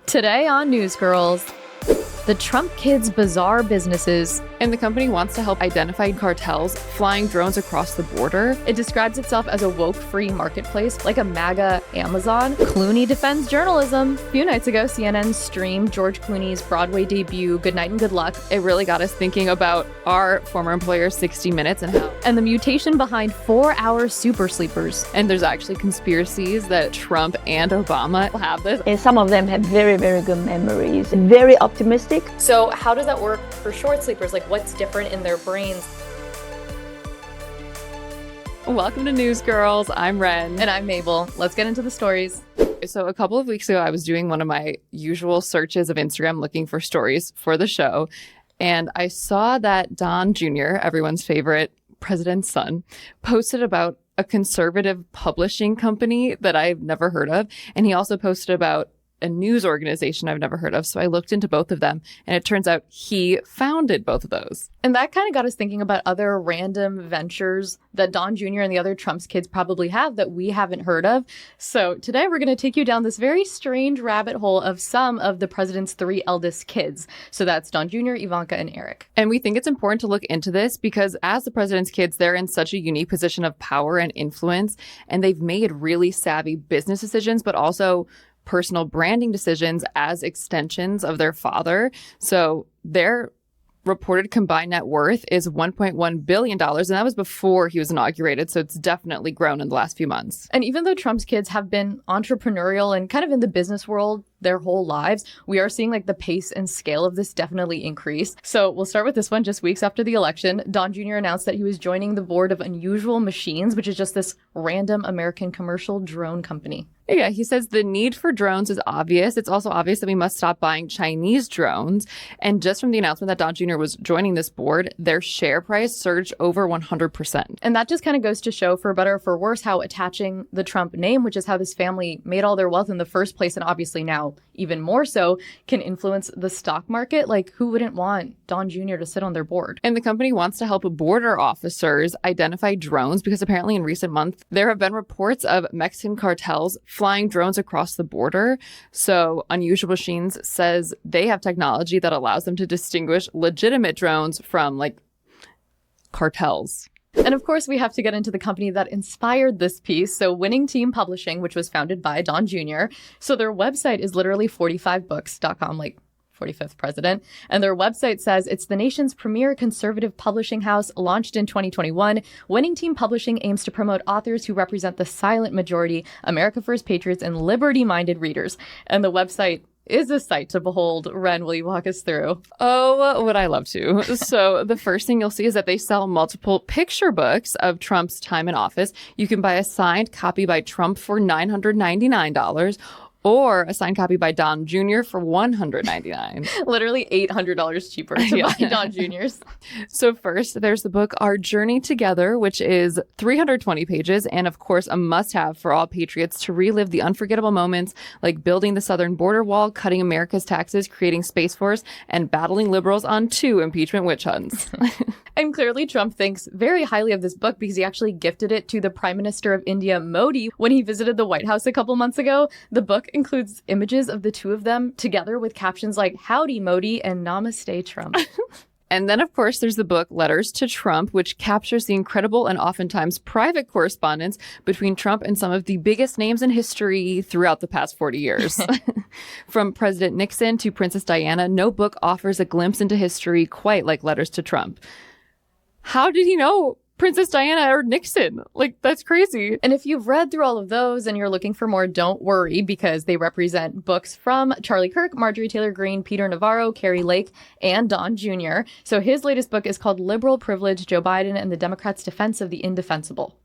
Today on Newsgirls, the Trump kids' bizarre businesses. And the company wants to help identify cartels flying drones across the border. It describes itself as a woke-free marketplace, like a MAGA Amazon. Clooney defends journalism. A few nights ago, CNN streamed George Clooney's Broadway debut, Good Night and Good Luck. It really got us thinking about our former employer, 60 Minutes, and how. And the mutation behind 4-hour super sleepers. And there's actually conspiracies that Trump and Obama have this. And some of them have very, very good memories, very optimistic. So how does that work for short sleepers? Like, what's different in their brains? Welcome to Newsgirls. I'm Wren. And I'm Mabel. Let's get into the stories. So a couple of weeks ago, I was doing one of my usual searches of Instagram looking for stories for the show. And I saw that Don Jr., everyone's favorite president's son, posted about a conservative publishing company that I've never heard of. And he also posted about a news organization I've never heard of. So I looked into both of them, and it turns out he founded both of those. And that kind of got us thinking about other random ventures that Don Jr. and the other Trump's kids probably have that we haven't heard of. So today we're going to take you down this very strange rabbit hole of some of the president's 3 eldest kids. So that's Don Jr., Ivanka, and Eric. And we think it's important to look into this because as the president's kids, they're in such a unique position of power and influence, and they've made really savvy business decisions, but also personal branding decisions as extensions of their father. So their reported combined net worth is $1.1 billion. And that was before he was inaugurated. So it's definitely grown in the last few months. And even though Trump's kids have been entrepreneurial and kind of in the business world their whole lives, we are seeing like the pace and scale of this definitely increase. So we'll start with this one. Just weeks after the election, Don Jr. announced that he was joining the board of Unusual Machines, which is just this random American commercial drone company. Yeah, he says the need for drones is obvious. It's also obvious that we must stop buying Chinese drones. And just from the announcement that Don Jr. was joining this board, their share price surged over 100%. And that just kind of goes to show, for better or for worse, how attaching the Trump name, which is how this family made all their wealth in the first place, and obviously now even more so, can influence the stock market. Like, who wouldn't want Don Jr. to sit on their board? And the company wants to help border officers identify drones because apparently in recent months, there have been reports of Mexican cartels flying drones across the border. So Unusual Machines says they have technology that allows them to distinguish legitimate drones from like cartels. And of course, we have to get into the company that inspired this piece. So Winning Team Publishing, which was founded by Don Jr. So their website is literally 45books.com, like 45th president. And their website says it's the nation's premier conservative publishing house, launched in 2021. Winning Team Publishing aims to promote authors who represent the silent majority, America First patriots, and liberty-minded readers. And the website is a sight to behold. Wren, will you walk us through? Oh, would I love to. So the first thing you'll see is that they sell multiple picture books of Trump's time in office. You can buy a signed copy by Trump for $999 or a signed copy by Don Jr. for $199. Literally $800 cheaper to buy Don Jr.'s. So first, there's the book Our Journey Together, which is 320 pages and, of course, a must-have for all patriots to relive the unforgettable moments like building the southern border wall, cutting America's taxes, creating Space Force, and battling liberals on 2 impeachment witch hunts. And clearly Trump thinks very highly of this book because he actually gifted it to the Prime Minister of India, Modi, when he visited the White House a couple months ago. The book includes images of the two of them together with captions like "Howdy, Modi" and "Namaste, Trump." And then, of course, there's the book Letters to Trump, which captures the incredible and oftentimes private correspondence between Trump and some of the biggest names in history throughout the past 40 years. From President Nixon to Princess Diana, no book offers a glimpse into history quite like Letters to Trump. How did he know Princess Diana or Nixon? Like, that's crazy. And if you've read through all of those and you're looking for more, don't worry, because they represent books from Charlie Kirk, Marjorie Taylor Greene, Peter Navarro, Carrie Lake, and Don Jr. So his latest book is called Liberal Privilege, Joe Biden and the Democrats' Defense of the Indefensible.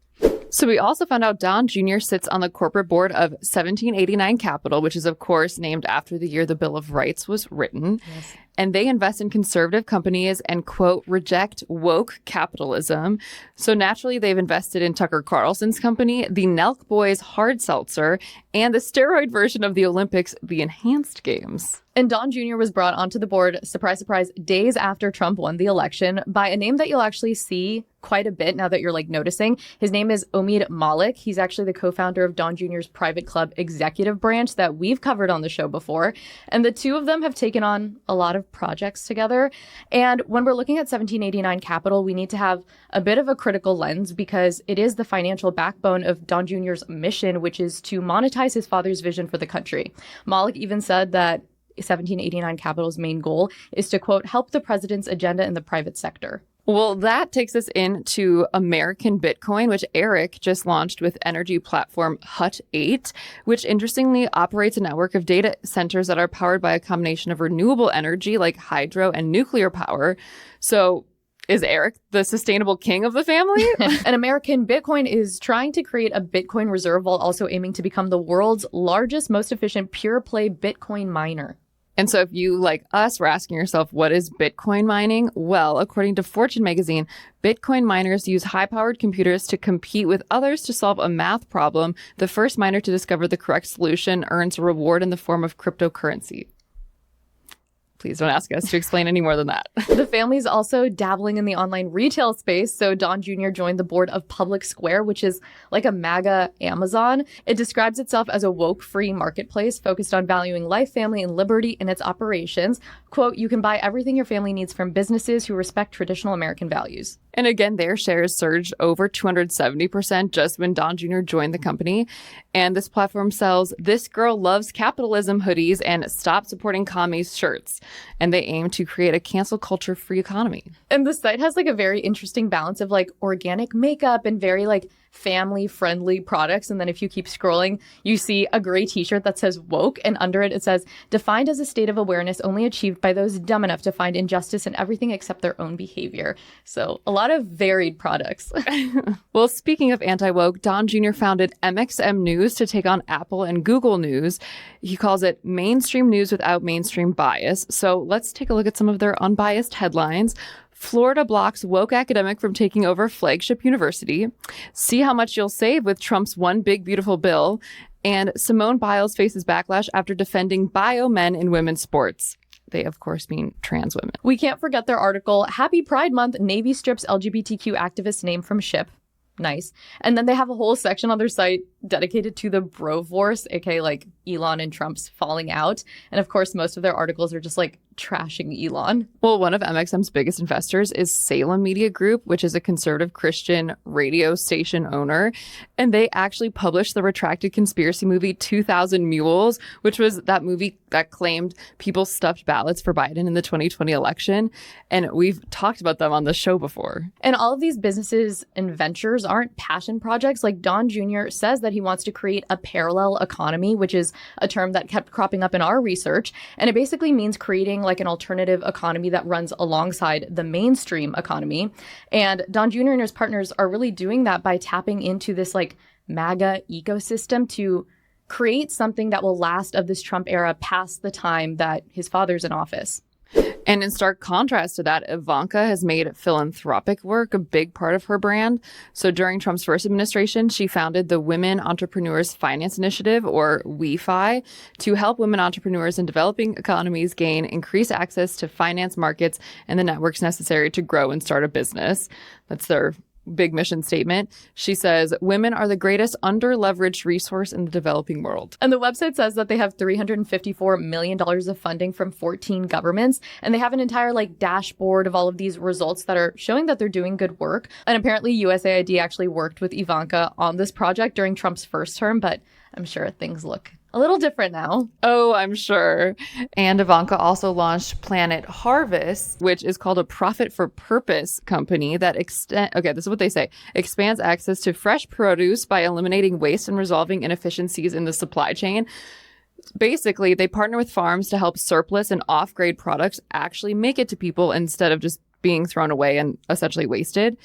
So we also found out Don Jr. sits on the corporate board of 1789 Capital, which is, of course, named after the year the Bill of Rights was written. Yes. and they invest in conservative companies and, quote, reject woke capitalism. So naturally, they've invested in Tucker Carlson's company, the Nelk Boys hard seltzer, and the steroid version of the Olympics, the Enhanced Games. And Don Jr. was brought onto the board, surprise, surprise, days after Trump won the election by a name that you'll actually see quite a bit now that you're noticing. His name is Omid Malik. He's actually the co-founder of Don Jr.'s private club executive branch that we've covered on the show before. And the two of them have taken on a lot of projects together. And when we're looking at 1789 Capital, we need to have a bit of a critical lens because it is the financial backbone of Don Jr.'s mission, which is to monetize his father's vision for the country. Malik even said that 1789 Capital's main goal is to, quote, help the president's agenda in the private sector. Well, that takes us into American Bitcoin, which Eric just launched with energy platform Hut 8, which interestingly operates a network of data centers that are powered by a combination of renewable energy like hydro and nuclear power. So is Eric the sustainable king of the family? And American Bitcoin is trying to create a Bitcoin reserve while also aiming to become the world's largest, most efficient pure play Bitcoin miner. And so if you, like us, were asking yourself, what is Bitcoin mining? Well, according to Fortune magazine, Bitcoin miners use high-powered computers to compete with others to solve a math problem. The first miner to discover the correct solution earns a reward in the form of cryptocurrency. Please don't ask us to explain any more than that. The family's also dabbling in the online retail space. So Don Jr. joined the board of Public Square, which is like a MAGA Amazon. It describes itself as a woke-free marketplace focused on valuing life, family, and liberty in its operations. Quote, you can buy everything your family needs from businesses who respect traditional American values. And again, their shares surged over 270% just when Don Jr. joined the company. And this platform sells This Girl Loves Capitalism hoodies and Stop Supporting Commies shirts. And they aim to create a cancel culture free economy. And the site has a very interesting balance of organic makeup and very family friendly products. And then if you keep scrolling, you see a gray t-shirt that says woke, and under it says defined as a state of awareness only achieved by those dumb enough to find injustice in everything except their own behavior. So a lot of varied products. Well, speaking of anti-woke, Don Jr. founded MXM News to take on Apple and Google News. He calls it mainstream news without mainstream bias. So let's take a look at some of their unbiased headlines. Florida blocks woke academic from taking over flagship university. See how much you'll save with Trump's one big beautiful bill. And Simone Biles faces backlash after defending bio men in women's sports. They, of course, mean trans women. We can't forget their article, Happy Pride Month, Navy strips LGBTQ activist name from ship. Nice. And then they have a whole section on their site dedicated to the Broforce, aka Elon and Trump's falling out. And of course, most of their articles are just trashing Elon. Well, one of MXM's biggest investors is Salem Media Group, which is a conservative Christian radio station owner. And they actually published the retracted conspiracy movie 2000 Mules, which was that movie that claimed people stuffed ballots for Biden in the 2020 election. And we've talked about them on the show before. And all of these businesses and ventures aren't passion projects. Don Jr. says that he wants to create a parallel economy, which is a term that kept cropping up in our research. And it basically means creating an alternative economy that runs alongside the mainstream economy. And Don Jr. and his partners are really doing that by tapping into this MAGA ecosystem to create something that will last of this Trump era past the time that his father's in office. And in stark contrast to that, Ivanka has made philanthropic work a big part of her brand. So during Trump's first administration, she founded the Women Entrepreneurs Finance Initiative, or WeFi, to help women entrepreneurs in developing economies gain increased access to finance markets and the networks necessary to grow and start a business. That's their big mission statement. She says, women are the greatest under-leveraged resource in the developing world. And the website says that they have $354 million of funding from 14 governments. And they have an entire dashboard of all of these results that are showing that they're doing good work. And apparently USAID actually worked with Ivanka on this project during Trump's first term, but I'm sure things look a little different now. Oh, I'm sure. And Ivanka also launched Planet Harvest, which is called a profit for purpose company that this is what they say, expands access to fresh produce by eliminating waste and resolving inefficiencies in the supply chain. Basically, they partner with farms to help surplus and off-grade products actually make it to people instead of just being thrown away and essentially wasted.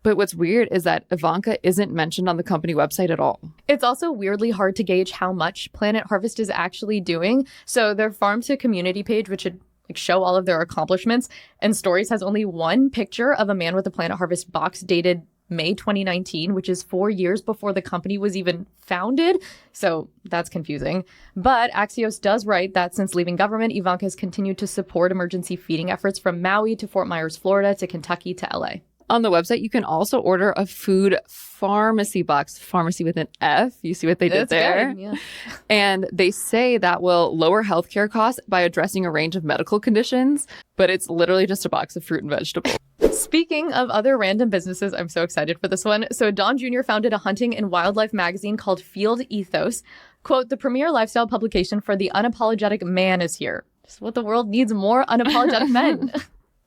But what's weird is that Ivanka isn't mentioned on the company website at all. It's also weirdly hard to gauge how much Planet Harvest is actually doing. So their farm to community page, which should like show all of their accomplishments. And Stories has only one picture of a man with a Planet Harvest box dated May 2019, which is 4 years before the company was even founded. So that's confusing. But Axios does write that since leaving government, Ivanka has continued to support emergency feeding efforts from Maui to Fort Myers, Florida, to Kentucky to LA. On the website, you can also order a food pharmacy box, pharmacy with an F. You see what they did there? Good, yeah. And they say that will lower healthcare costs by addressing a range of medical conditions, but it's literally just a box of fruit and vegetables. Speaking of other random businesses, I'm so excited for this one. So Don Jr. founded a hunting and wildlife magazine called Field Ethos. Quote, the premier lifestyle publication for the unapologetic man is here. Just what the world needs, more unapologetic men.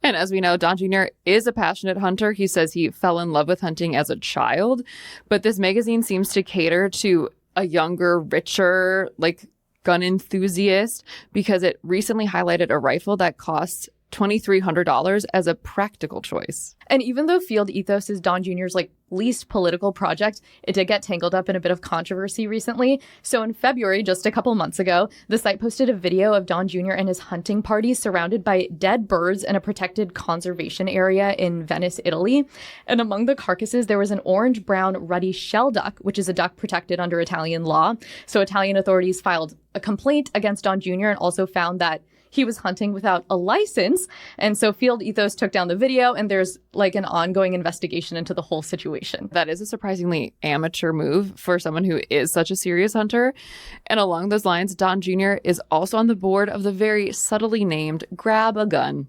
And as we know, Don Jr. is a passionate hunter. He says he fell in love with hunting as a child. But this magazine seems to cater to a younger, richer, like gun enthusiast because it recently highlighted a rifle that costs $2,300 as a practical choice. And even though Field Ethos is Don Jr.'s like least political project, it did get tangled up in a bit of controversy recently. So in February, just a couple months ago, the site posted a video of Don Jr. and his hunting party surrounded by dead birds in a protected conservation area in Venice, Italy. And among the carcasses, there was an orange-brown ruddy shell duck, which is a duck protected under Italian law. So Italian authorities filed a complaint against Don Jr. and also found that he was hunting without a license. And so Field Ethos took down the video, and there's like an ongoing investigation into the whole situation. That is a surprisingly amateur move for someone who is such a serious hunter. And along those lines, Don Jr. is also on the board of the very subtly named Grab a Gun.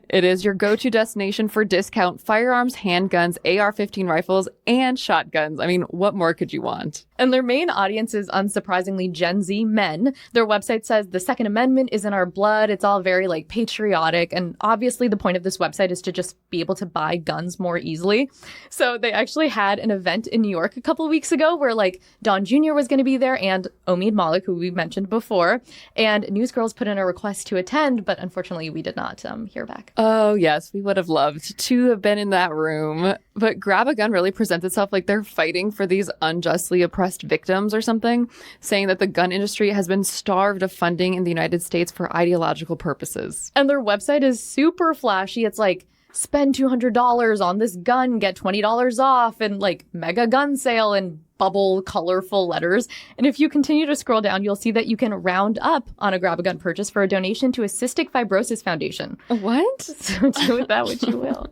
It is your go-to destination for discount firearms, handguns, AR-15 rifles, and shotguns. I mean, what more could you want? And their main audience is unsurprisingly Gen Z men. Their website says the Second Amendment is in our blood. It's all very like patriotic. And obviously the point of this website is to just be able to buy guns more easily. So they actually had an event in New York a couple of weeks ago where like Don Jr. was going to be there and Omid Malik, who we mentioned before. And Newsgirls put in a request to attend, but unfortunately we did not hear back. Oh, yes, we would have loved to have been in that room. But Grab a Gun really presents itself like they're fighting for these unjustly oppressed victims or something, saying that the gun industry has been starved of funding in the United States for ideological purposes. And their website is super flashy. It's like, spend $200 on this gun, get $20 off, and like mega gun sale and bubble colorful letters. And if you continue to scroll down, you'll see that you can round up on a Grab a Gun purchase for a donation to a Cystic Fibrosis Foundation. What? So do with that what you will.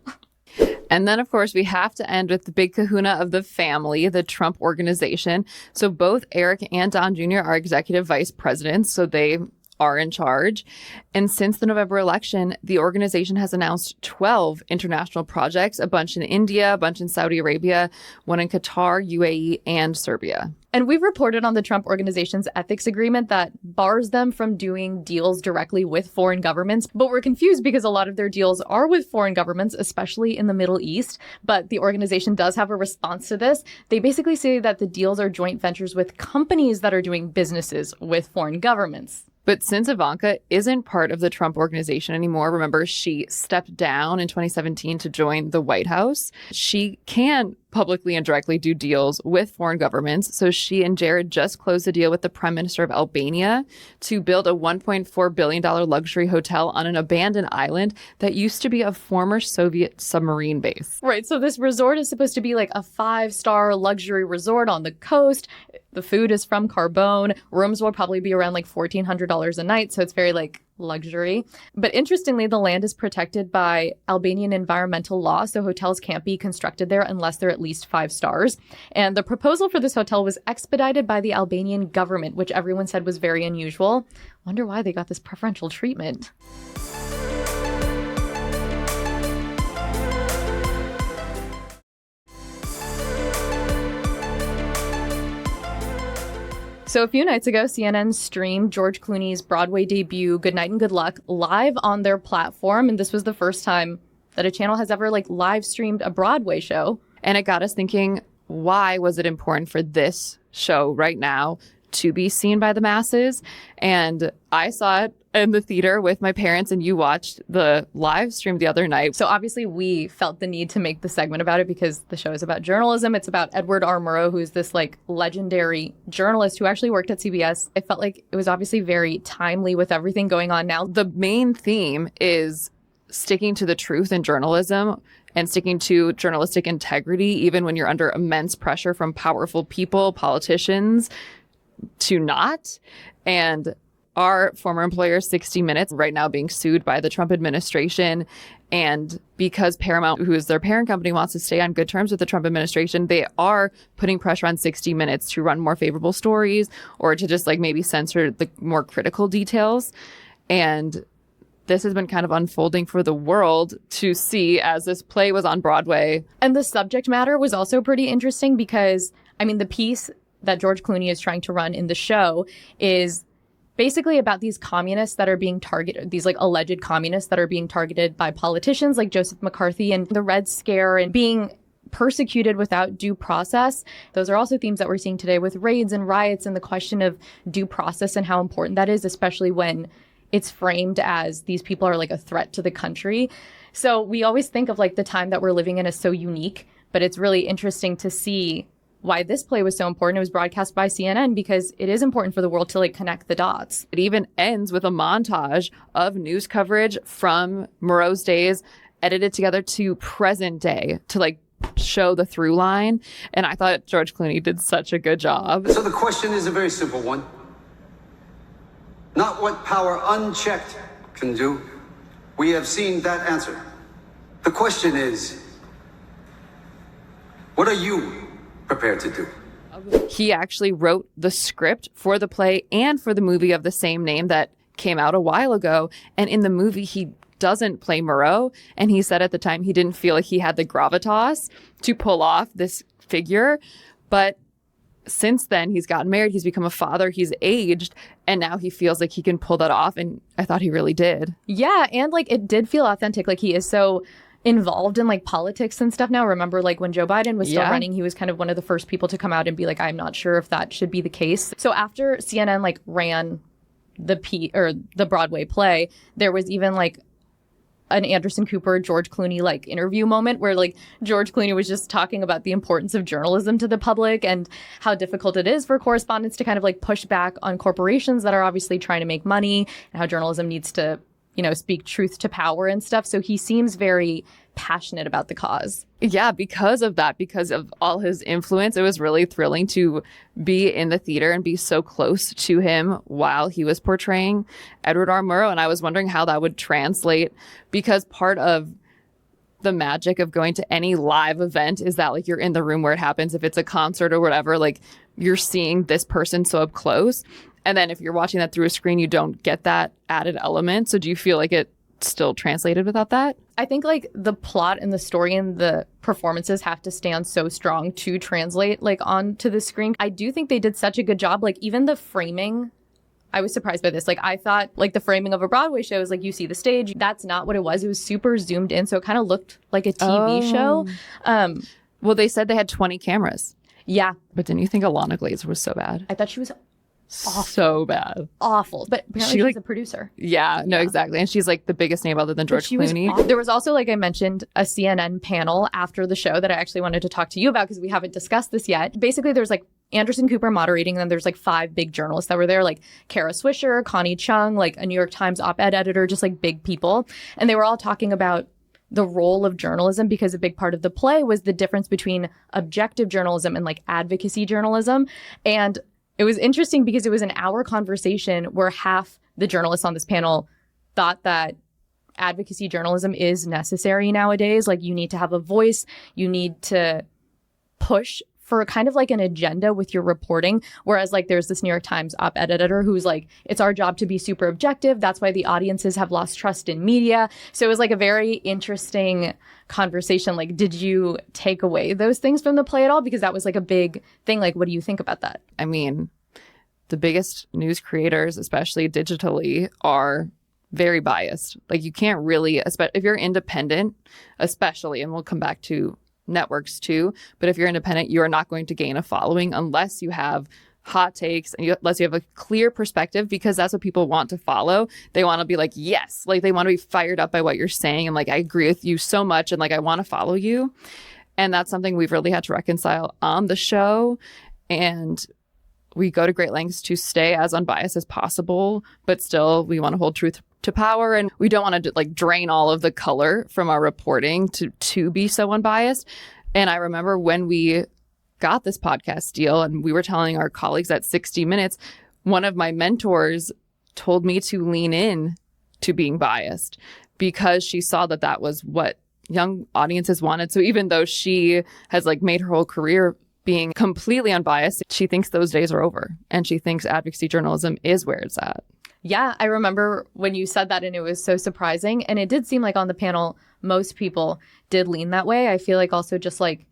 And then, of course, we have to end with the big kahuna of the family, the Trump Organization. So both Eric and Don Jr. are executive vice presidents, so they are in charge. And since the November election, the organization has announced 12 international projects, a bunch in India, a bunch in Saudi Arabia, one in Qatar, UAE, and Serbia. And we've reported on the Trump Organization's ethics agreement that bars them from doing deals directly with foreign governments. But we're confused because a lot of their deals are with foreign governments, especially in the Middle East. But the organization does have a response to this. They basically say that the deals are joint ventures with companies that are doing businesses with foreign governments. But since Ivanka isn't part of the Trump Organization anymore, remember she stepped down in 2017 to join the White House, she can publicly and directly do deals with foreign governments. So she and Jared just closed a deal with the Prime Minister of Albania to build a $1.4 billion luxury hotel on an abandoned island that used to be a former Soviet submarine base. Right. So this resort is supposed to be like a 5-star luxury resort on the coast. The food is from Carbone. Rooms will probably be around like $1,400 a night. So it's very like luxury. But interestingly, the land is protected by Albanian environmental law, so hotels can't be constructed there unless they're at least 5 stars. And the proposal for this hotel was expedited by the Albanian government, which everyone said was very unusual. Wonder why they got this preferential treatment. So a few nights ago, CNN streamed George Clooney's Broadway debut, Good Night and Good Luck, live on their platform. And this was the first time that a channel has ever like live streamed a Broadway show. And it got us thinking, why was it important for this show right now to be seen by the masses. And I saw it in the theater with my parents, and you watched the live stream the other night. So obviously we felt the need to make the segment about it because the show is about journalism. It's about Edward R. Murrow, who's this like legendary journalist who actually worked at CBS. I felt like it was obviously very timely with everything going on now. The main theme is sticking to the truth in journalism and sticking to journalistic integrity, even when you're under immense pressure from powerful people, politicians, to not. And our former employer, 60 Minutes, right now being sued by the Trump administration. And because Paramount, who is their parent company, wants to stay on good terms with the Trump administration, they are putting pressure on 60 Minutes to run more favorable stories or to just like maybe censor the more critical details. And this has been kind of unfolding for the world to see as this play was on Broadway. And the subject matter was also pretty interesting because, I mean, the piece that George Clooney is trying to run in the show is basically about these communists that are being targeted, these like alleged communists that are being targeted by politicians like Joseph McCarthy and the Red Scare and being persecuted without due process. Those are also themes that we're seeing today with raids and riots and the question of due process and how important that is, especially when it's framed as these people are like a threat to the country. So we always think of like the time that we're living in as so unique, but it's really interesting to see why this play was so important. It was broadcast by CNN because it is important for the world to like connect the dots. It even ends with a montage of news coverage from Murrow's days, edited together to present day to like show the through line. And I thought George Clooney did such a good job. So the question is a very simple one. Not what power unchecked can do. We have seen that answer. The question is, what are you prepared to do? He actually wrote the script for the play and for the movie of the same name that came out a while ago. And in the movie, he doesn't play Murrow. And he said at the time he didn't feel like he had the gravitas to pull off this figure. But since then, he's gotten married, he's become a father, he's aged, and now he feels like he can pull that off. And I thought he really did. Yeah, and like it did feel authentic. Like he is so involved in like politics and stuff now. Remember, like when Joe Biden was still running, he was kind of one of the first people to come out and be like, I'm not sure if that should be the case. So after CNN like ran the Broadway play, there was even like an Anderson Cooper, George Clooney like interview moment where like George Clooney was just talking about the importance of journalism to the public and how difficult it is for correspondents to kind of like push back on corporations that are obviously trying to make money and how journalism needs to, you know, speak truth to power and stuff. So he seems very passionate about the cause. Yeah, because of that, because of all his influence, it was really thrilling to be in the theater and be so close to him while he was portraying Edward R. Murrow. And I was wondering how that would translate, because part of the magic of going to any live event is that like you're in the room where it happens. If it's a concert or whatever, like you're seeing this person so up close. And then if you're watching that through a screen, you don't get that added element. So do you feel like it still translated without that? I think like the plot and the story and the performances have to stand so strong to translate like onto the screen. I do think they did such a good job. Like even the framing, I was surprised by this. Like I thought like the framing of a Broadway show is like you see the stage. That's not what it was. It was super zoomed in. So it kind of looked like a TV show. Well, they said they had 20 cameras. Yeah. But didn't you think Alana Glazer was so bad? I thought she was awful. So bad. Awful. But apparently she's a producer. Yeah, no, exactly. And she's like the biggest name other than George Clooney. There was also, like I mentioned, a CNN panel after the show that I actually wanted to talk to you about because we haven't discussed this yet. Basically, there's like Anderson Cooper moderating, and then there's like 5 big journalists that were there, like Kara Swisher, Connie Chung, like a New York Times op-ed editor, just like big people. And they were all talking about the role of journalism because a big part of the play was the difference between objective journalism and like advocacy journalism. And it was interesting because it was an hour conversation where half the journalists on this panel thought that advocacy journalism is necessary nowadays. Like you need to have a voice. You need to push for kind of like an agenda with your reporting. Whereas like there's this New York Times op-ed editor who's like, it's our job to be super objective. That's why the audiences have lost trust in media. So it was like a very interesting conversation. Like, did you take away those things from the play at all? Because that was like a big thing. Like, what do you think about that? I mean, the biggest news creators, especially digitally, are very biased. Like you can't really, if you're independent, especially, and we'll come back to networks too, but if you're independent, you're not going to gain a following unless you have hot takes unless you have a clear perspective, because that's what people want to follow. They want to be like, yes, like they want to be fired up by what you're saying. And like, I agree with you so much. And like, I want to follow you. And that's something we've really had to reconcile on the show. And we go to great lengths to stay as unbiased as possible, but still we want to hold truth to power. And we don't want to like drain all of the color from our reporting to be so unbiased. And I remember when we got this podcast deal and we were telling our colleagues at 60 Minutes, one of my mentors told me to lean in to being biased because she saw that that was what young audiences wanted. So even though she has like made her whole career being completely unbiased, she thinks those days are over and she thinks advocacy journalism is where it's at. Yeah, I remember when you said that and it was so surprising. And it did seem like on the panel, most people did lean that way. I feel like also just like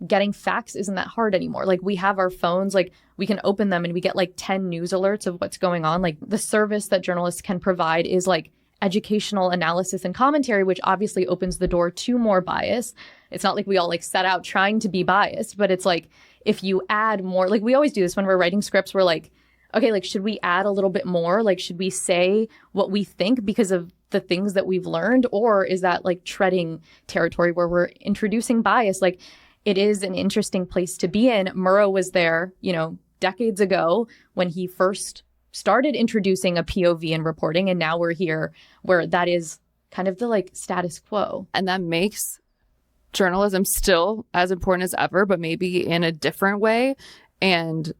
getting facts isn't that hard anymore. Like we have our phones, like we can open them and we get like 10 news alerts of what's going on. Like the service that journalists can provide is like educational analysis and commentary, which obviously opens the door to more bias. It's not like we all like set out trying to be biased, but it's like if you add more, like we always do this when we're writing scripts, we're like, okay, like should we add a little bit more? Like should we say what we think because of the things that we've learned? Or is that like treading territory where we're introducing bias? Like it is an interesting place to be in. Murrow was there, you know, decades ago when he first started introducing a POV in reporting. And now we're here where that is kind of the like status quo. And that makes journalism still as important as ever, but maybe in a different way. And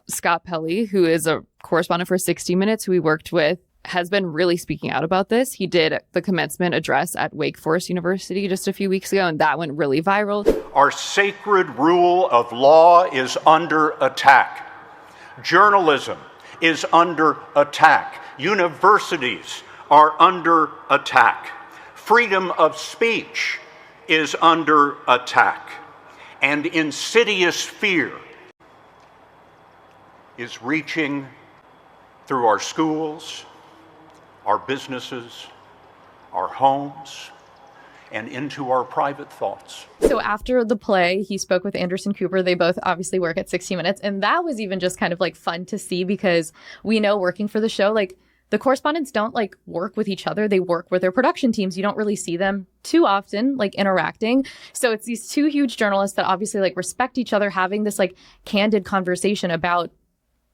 Scott Pelley, who is a correspondent for 60 Minutes, who we worked with, has been really speaking out about this. He did the commencement address at Wake Forest University just a few weeks ago, and that went really viral. Our sacred rule of law is under attack. Journalism is under attack. Universities are under attack. Freedom of speech is under attack. And insidious fear is reaching through our schools, our businesses, our homes, and into our private thoughts. So after the play, he spoke with Anderson Cooper. They both obviously work at 60 Minutes. And that was even just kind of like fun to see because we know working for the show, like the correspondents don't like work with each other. They work with their production teams. You don't really see them too often, like interacting. So it's these two huge journalists that obviously like respect each other, having this like candid conversation about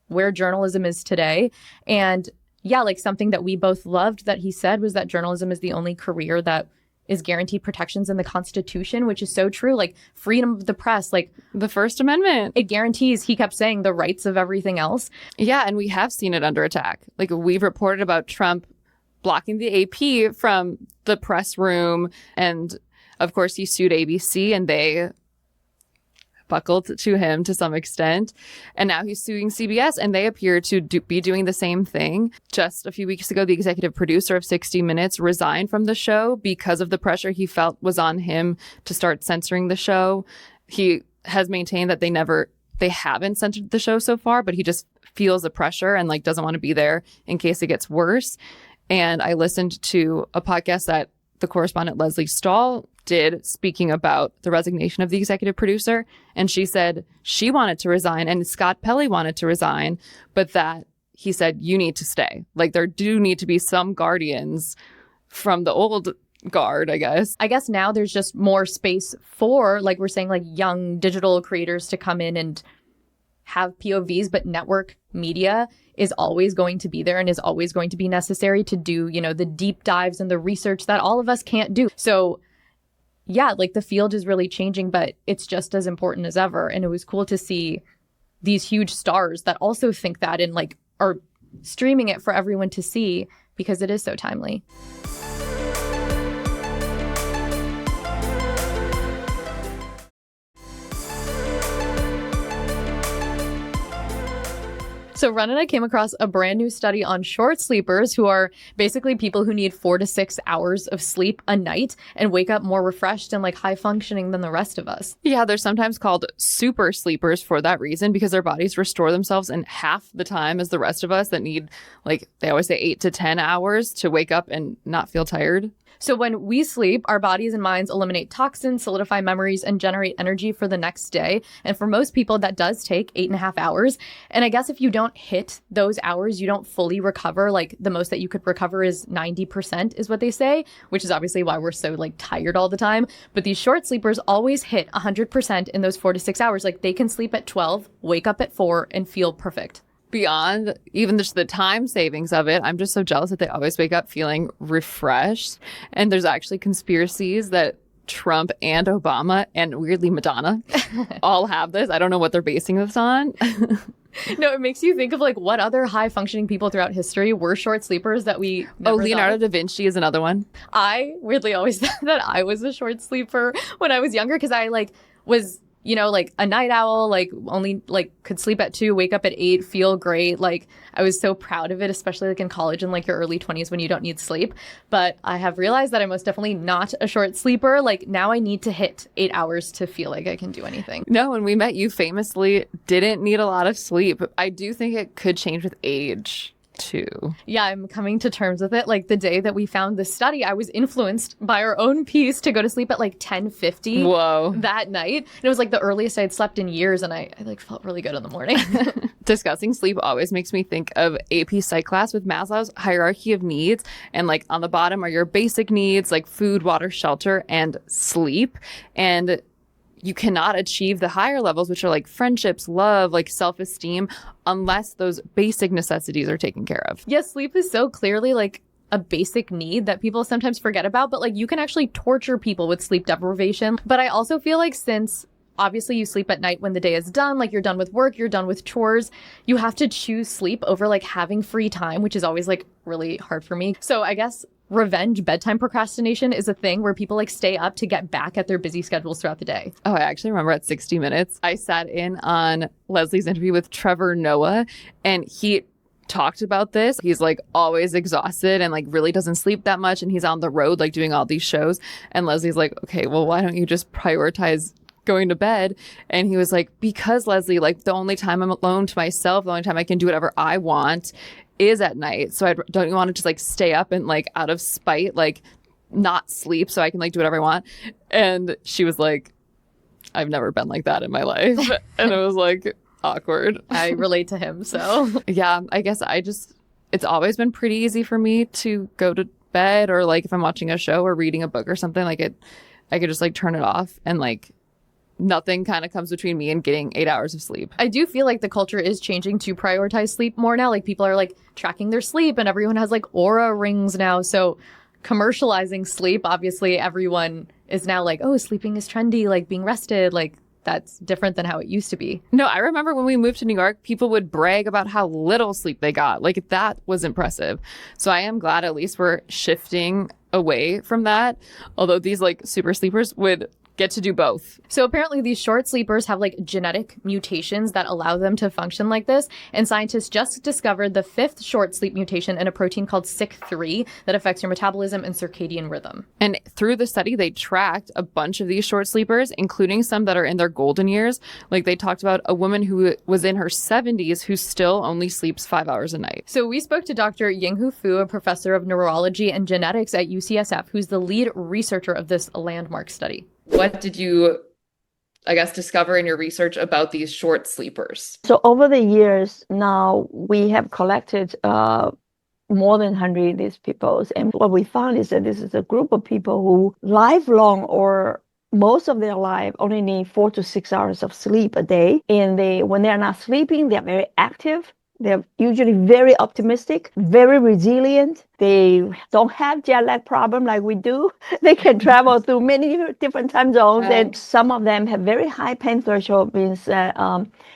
where journalism is today. And yeah, like something that we both loved that he said was that journalism is the only career that is guaranteed protections in the Constitution, which is so true. Like freedom of the press, like the First Amendment. It guarantees, he kept saying, the rights of everything else. Yeah, and we have seen it under attack. Like we've reported about Trump blocking the AP from the press room. And of course, he sued ABC and they buckled to him to some extent. And now he's suing CBS and they appear to be doing the same thing. Just a few weeks ago, the executive producer of 60 Minutes resigned from the show because of the pressure he felt was on him to start censoring the show. He has maintained that they haven't censored the show so far, but he just feels the pressure and like doesn't want to be there in case it gets worse. And I listened to a podcast that the correspondent Leslie Stahl did speaking about the resignation of the executive producer. And she said she wanted to resign and Scott Pelley wanted to resign, but that he said, you need to stay. Like there do need to be some guardians from the old guard, I guess. I guess now there's just more space for, like we're saying, like young digital creators to come in and have POVs, but network media is always going to be there and is always going to be necessary to do, you know, the deep dives and the research that all of us can't do. So yeah, like the field is really changing, but it's just as important as ever. And it was cool to see these huge stars that also think that and like are streaming it for everyone to see because it is so timely. So Ren and I came across a brand new study on short sleepers, who are basically people who need 4 to 6 hours of sleep a night and wake up more refreshed and like high functioning than the rest of us. Yeah, they're sometimes called super sleepers for that reason, because their bodies restore themselves in half the time as the rest of us that need, like they always say, 8 to 10 hours to wake up and not feel tired. So when we sleep, our bodies and minds eliminate toxins, solidify memories, and generate energy for the next day. And for most people, that does take 8.5 hours. And I guess if you don't hit those hours, you don't fully recover. Like the most that you could recover is 90% is what they say, which is obviously why we're so like tired all the time. But these short sleepers always hit 100% in those 4 to 6 hours. Like they can sleep at 12, wake up at 4, and feel perfect. Beyond even just the time savings of it, I'm just so jealous that they always wake up feeling refreshed. And there's actually conspiracies that Trump and Obama and weirdly Madonna all have this. I don't know what they're basing this on. No, it makes you think of like what other high functioning people throughout history were short sleepers that we never Leonardo thought. da Vinci is another one. I weirdly always thought that I was a short sleeper when I was younger, because I like was, you know, like a night owl, like only like could sleep at 2, wake up at 8, feel great. Like I was so proud of it, especially like in college and like your early 20s when you don't need sleep. But I have realized that I'm most definitely not a short sleeper. Like now I need to hit 8 hours to feel like I can do anything. No, when we met, you famously didn't need a lot of sleep. I do think it could change with age too. Yeah, I'm coming to terms with it. Like the day that we found this study, I was influenced by our own piece to go to sleep at like 10:50 Whoa. that night. And it was like the earliest I had slept in years, and I like felt really good in the morning. Discussing sleep always makes me think of AP Psych class with Maslow's hierarchy of needs. And like on the bottom are your basic needs like food, water, shelter, and sleep. And you cannot achieve the higher levels, which are like friendships, love, like self-esteem, unless those basic necessities are taken care of. Yes, sleep is so clearly like a basic need that people sometimes forget about, but like you can actually torture people with sleep deprivation. But I also feel like since obviously you sleep at night when the day is done, like you're done with work, you're done with chores, you have to choose sleep over like having free time, which is always like really hard for me. So I guess revenge bedtime procrastination is a thing where people like stay up to get back at their busy schedules throughout the day. Oh, I actually remember at 60 Minutes, I sat in on Leslie's interview with Trevor Noah, and he talked about this. He's like always exhausted and like really doesn't sleep that much, and he's on the road like doing all these shows. And Leslie's like, okay, well, why don't you just prioritize going to bed? And he was like, because Leslie, like the only time I'm alone to myself, the only time I can do whatever I want is at night. So I don't want to just like stay up and like out of spite, like not sleep so I can like do whatever I want. And she was like, I've never been like that in my life. And it was like awkward. I relate to him. So yeah, I guess it's always been pretty easy for me to go to bed, or like if I'm watching a show or reading a book or something, like I could just like turn it off and like nothing kind of comes between me and getting 8 hours of sleep. I do feel like the culture is changing to prioritize sleep more now. Like people are like tracking their sleep, and everyone has like Aura rings now. So commercializing sleep, obviously everyone is now like, oh, sleeping is trendy, like being rested, like that's different than how it used to be. No, I remember when we moved to New York, people would brag about how little sleep they got. Like that was impressive. So I am glad at least we're shifting away from that. Although these like super sleepers would get to do both. So apparently these short sleepers have like genetic mutations that allow them to function like this. And scientists just discovered the 5th short sleep mutation in a protein called SIC3 that affects your metabolism and circadian rhythm. And through the study, they tracked a bunch of these short sleepers, including some that are in their golden years. Like they talked about a woman who was in her 70s who still only sleeps 5 hours a night. So we spoke to Dr. Yinghu Fu, a professor of neurology and genetics at UCSF, who's the lead researcher of this landmark study. What did you, I guess, discover in your research about these short sleepers? So over the years now, we have collected more than 100 of these people. And what we found is that this is a group of people who lifelong or most of their life only need 4 to 6 hours of sleep a day. And when they're not sleeping, they're very active. They're usually very optimistic, very resilient. They don't have jet lag problem like we do. They can travel through many different time zones. And some of them have very high pain threshold, means that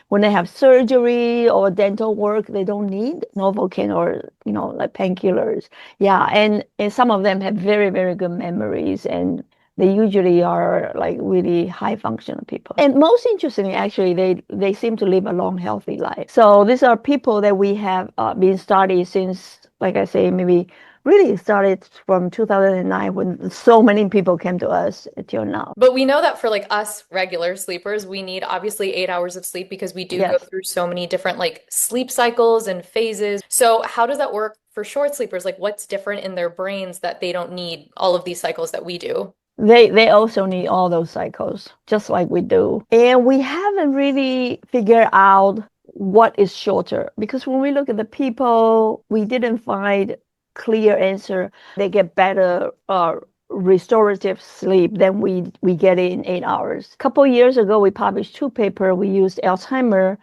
when they have surgery or dental work, they don't need Novocaine or, like painkillers. Yeah, and some of them have very, very good memories, and They usually are like really high functional people. And most interestingly, actually, they seem to live a long, healthy life. So these are people that we have been studying since, like I say, maybe really started from 2009 when so many people came to us until now. But we know that for like us regular sleepers, we need obviously 8 hours of sleep because we do go Yes. through so many different like sleep cycles and phases. So how does that work for short sleepers? Like what's different in their brains that they don't need all of these cycles that we do? They also need all those cycles, just like we do. And we haven't really figured out what is shorter, because when we look at the people, we didn't find clear answer. They get better restorative sleep than we get in 8 hours. A couple of years ago, we published 2 papers. We used Alzheimer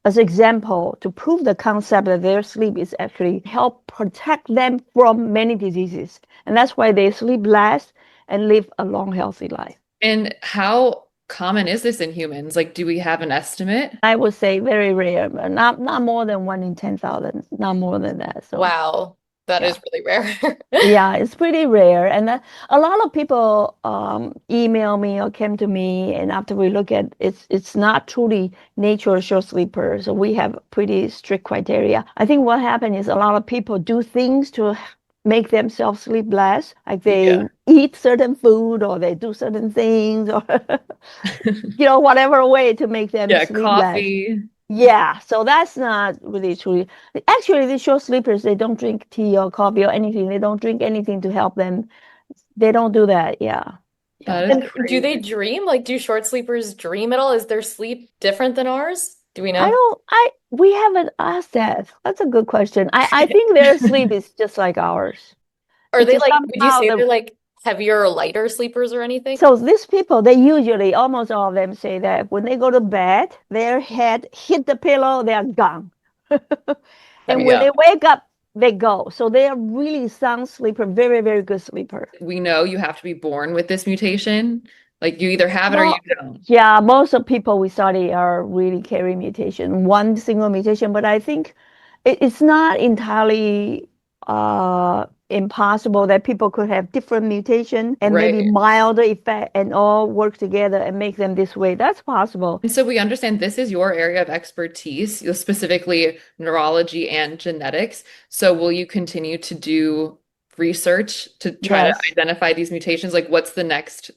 as example to prove the concept that their sleep is actually help protect them from many diseases. And that's why they sleep less and live a long, healthy life. And how common is this in humans? Like, do we have an estimate? I would say very rare, but not more than 1 in 10,000, not more than that. So Wow, that yeah. is really rare. Yeah, it's pretty rare. And a lot of people email me or came to me, and after we look at it's not truly natural short sleepers. So we have pretty strict criteria. I think what happened is a lot of people do things to make themselves sleep less, like they eat certain food or they do certain things or whatever way to make them sleep less. Coffee. Yeah, so that's not really true. Actually, these short sleepers, they don't drink tea or coffee or anything. They don't drink anything to help them. They don't do that. Yeah. That is And do crazy. they dream? Like, do short sleepers dream at all? Is their sleep different than ours? Do we know? We haven't asked that. That's a good question. I think their sleep is just like ours. Are It's they just like, would you somehow say they're like heavier or lighter sleepers or anything? So these people, they usually, almost all of them say that when they go to bed, their head hit the pillow, they are gone. And when they wake up, they go. So they are really sound sleeper, very, very good sleeper. We know you have to be born with this mutation. Like you either have it or you don't. Yeah, most of people we study are really carry mutation, one single mutation, but I think it's not entirely impossible that people could have different mutation and maybe milder effect and all work together and make them this way. That's possible. And so we understand this is your area of expertise, specifically neurology and genetics. So will you continue to do research to try to identify these mutations? Like what's the next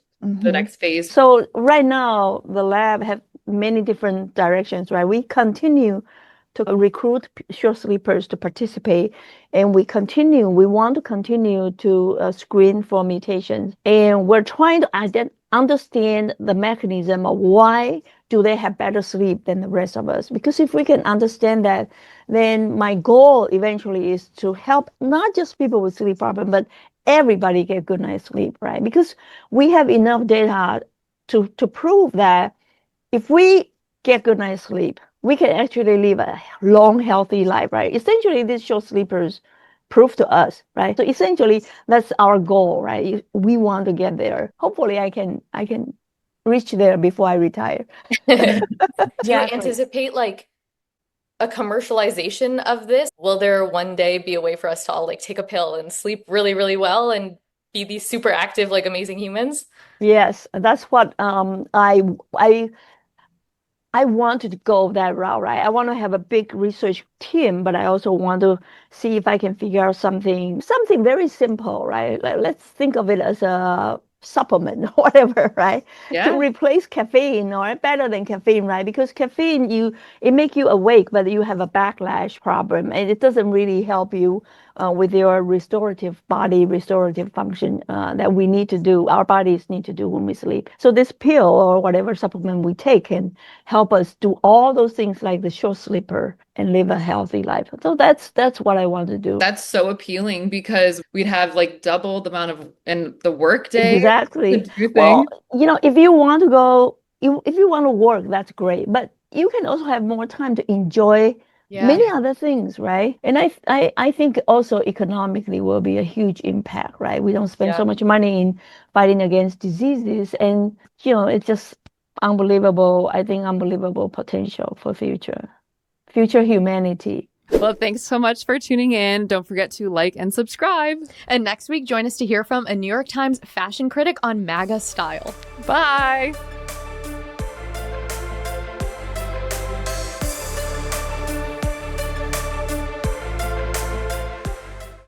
phase? So right now the lab have many different directions, right? We continue to recruit short sleepers to participate, and we want to continue to screen for mutations, and we're trying to understand the mechanism of why do they have better sleep than the rest of us. Because if we can understand that, then my goal eventually is to help not just people with sleep problem, but everybody get good night's sleep, right? Because we have enough data to prove that if we get good night's sleep, we can actually live a long, healthy life, right? Essentially, these short sleepers prove to us, right? So essentially, that's our goal, right? We want to get there. Hopefully, I can reach there before I retire. Do you anticipate like a commercialization of this? Will there one day be a way for us to all like take a pill and sleep really, really well and be these super active, like amazing humans? Yes, that's what I want to go that route, right? I want to have a big research team, but I also want to see if I can figure out something very simple, right? Let's think of it as a supplement or whatever, right? To replace caffeine or better than caffeine, right? Because caffeine, it make you awake, but you have a backlash problem, and it doesn't really help you with your restorative function that we need to do, our bodies need to do when we sleep. So this pill or whatever supplement we take can help us do all those things like the short sleeper and live a healthy life. So that's what I want to do. That's so appealing because we'd have like double the amount of in the workday. Exactly. Well, if you want to go, if you want to work, that's great. But you can also have more time to enjoy many other things, right? And I think also economically will be a huge impact, right? We don't spend so much money in fighting against diseases, and it's just unbelievable. I think unbelievable potential for future humanity. Well, thanks so much for tuning in. Don't forget to like and subscribe. And next week, join us to hear from a New York Times fashion critic on MAGA style. Bye.